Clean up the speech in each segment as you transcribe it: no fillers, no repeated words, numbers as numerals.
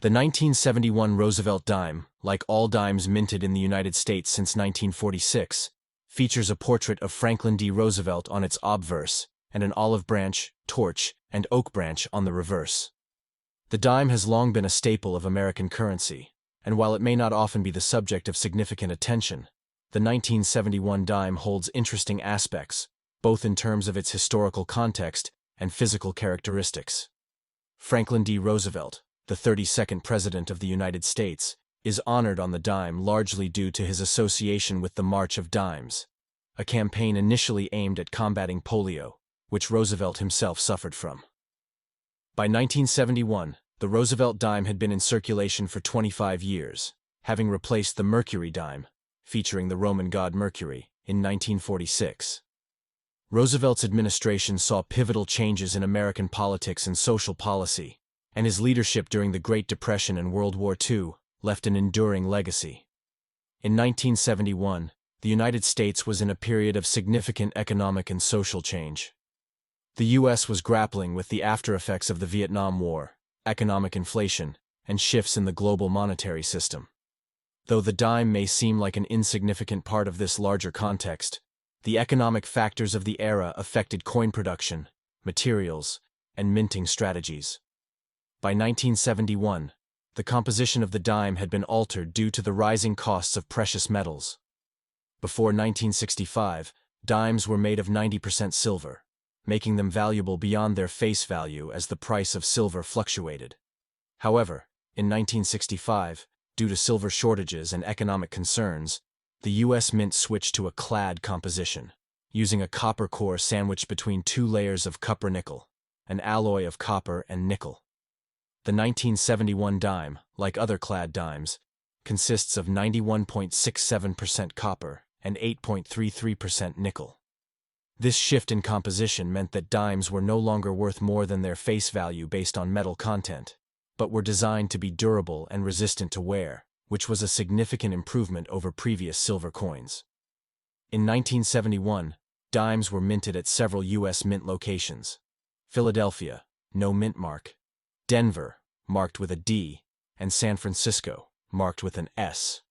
The 1971 Roosevelt dime, like all dimes minted in the United States since 1946, features a portrait of Franklin D. Roosevelt on its obverse, and an olive branch, torch, and oak branch on the reverse. The dime has long been a staple of American currency, and while it may not often be the subject of significant attention, the 1971 dime holds interesting aspects, both in terms of its historical context and physical characteristics. Franklin D. Roosevelt, the 32nd President of the United States, is honored on the dime largely due to his association with the March of Dimes, a campaign initially aimed at combating polio, which Roosevelt himself suffered from. By 1971, the Roosevelt dime had been in circulation for 25 years, having replaced the Mercury dime, featuring the Roman god Mercury, in 1946. Roosevelt's administration saw pivotal changes in American politics and social policy, and his leadership during the Great Depression and World War II left an enduring legacy. In 1971, the United States was in a period of significant economic and social change. The U.S. was grappling with the aftereffects of the Vietnam War, economic inflation, and shifts in the global monetary system. Though the dime may seem like an insignificant part of this larger context, the economic factors of the era affected coin production, materials, and minting strategies. By 1971, the composition of the dime had been altered due to the rising costs of precious metals. Before 1965, dimes were made of 90% silver, making them valuable beyond their face value as the price of silver fluctuated. However, in 1965, due to silver shortages and economic concerns, the U.S. Mint switched to a clad composition, using a copper core sandwiched between two layers of copper-nickel, an alloy of copper and nickel. The 1971 dime, like other clad dimes, consists of 91.67% copper and 8.33% nickel. This shift in composition meant that dimes were no longer worth more than their face value based on metal content, but were designed to be durable and resistant to wear, which was a significant improvement over previous silver coins. In 1971, dimes were minted at several U.S. mint locations: Philadelphia, no mint mark; Denver, marked with a D; and San Francisco, marked with an S.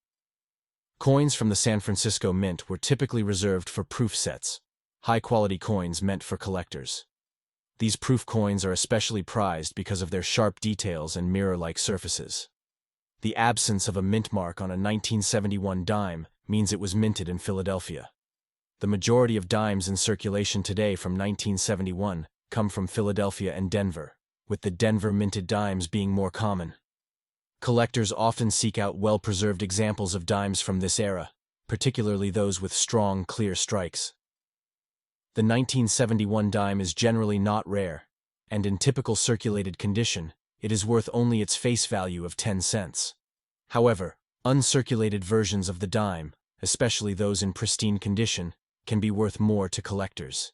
Coins from the San Francisco Mint were typically reserved for proof sets, high-quality coins meant for collectors. These proof coins are especially prized because of their sharp details and mirror-like surfaces. The absence of a mint mark on a 1971 dime means it was minted in Philadelphia. The majority of dimes in circulation today from 1971 come from Philadelphia and Denver, with the Denver minted dimes being more common. Collectors often seek out well-preserved examples of dimes from this era, particularly those with strong, clear strikes. The 1971 dime is generally not rare, and in typical circulated condition, it is worth only its face value of 10 cents. However, uncirculated versions of the dime, especially those in pristine condition, can be worth more to collectors.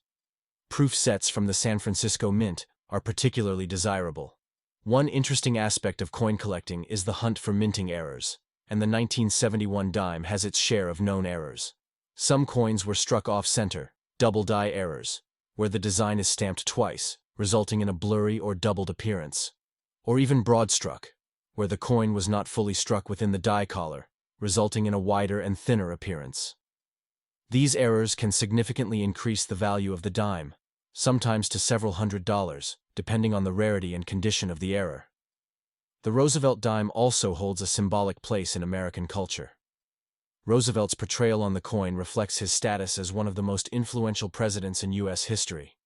Proof sets from the San Francisco Mint are particularly desirable. One interesting aspect of coin collecting is the hunt for minting errors, and the 1971 dime has its share of known errors. Some coins were struck off-center, double die errors, where the design is stamped twice, resulting in a blurry or doubled appearance. Or even broad-struck, where the coin was not fully struck within the die collar, resulting in a wider and thinner appearance. These errors can significantly increase the value of the dime, sometimes to several $100s, depending on the rarity and condition of the error. The Roosevelt dime also holds a symbolic place in American culture. Roosevelt's portrayal on the coin reflects his status as one of the most influential presidents in U.S. history.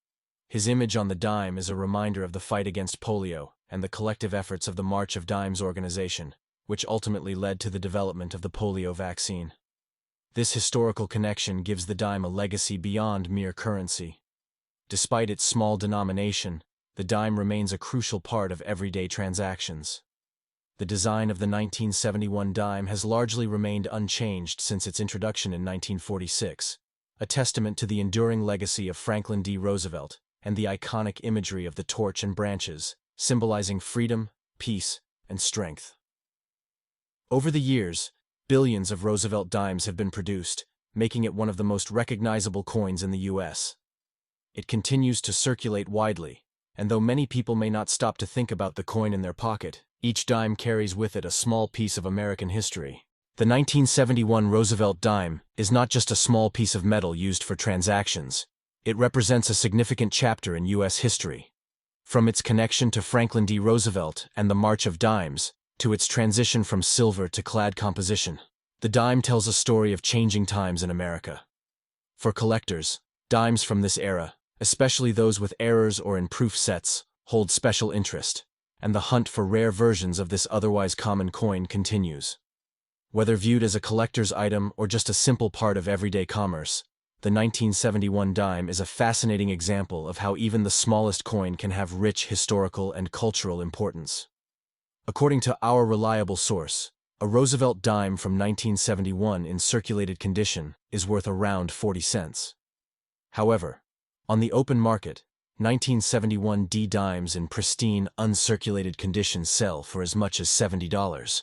His image on the dime is a reminder of the fight against polio and the collective efforts of the March of Dimes organization, which ultimately led to the development of the polio vaccine. This historical connection gives the dime a legacy beyond mere currency. Despite its small denomination, the dime remains a crucial part of everyday transactions. The design of the 1971 dime has largely remained unchanged since its introduction in 1946, a testament to the enduring legacy of Franklin D. Roosevelt and the iconic imagery of the torch and branches, symbolizing freedom, peace, and strength. Over the years, billions of Roosevelt dimes have been produced, making it one of the most recognizable coins in the U.S. It continues to circulate widely, and though many people may not stop to think about the coin in their pocket, Each dime carries with it a small piece of American history. The 1971 Roosevelt dime is not just a small piece of metal used for transactions. It represents a significant chapter in U.S. history. From its connection to Franklin D. Roosevelt and the March of Dimes, to its transition from silver to clad composition, the dime tells a story of changing times in America. For collectors, dimes from this era, especially those with errors or in proof sets, hold special interest, and the hunt for rare versions of this otherwise common coin continues. Whether viewed as a collector's item or just a simple part of everyday commerce, the 1971 dime is a fascinating example of how even the smallest coin can have rich historical and cultural importance. According to our reliable source, a Roosevelt dime from 1971 in circulated condition is worth around 40 cents. However, on the open market, 1971 D dimes in pristine, uncirculated condition sell for as much as $70.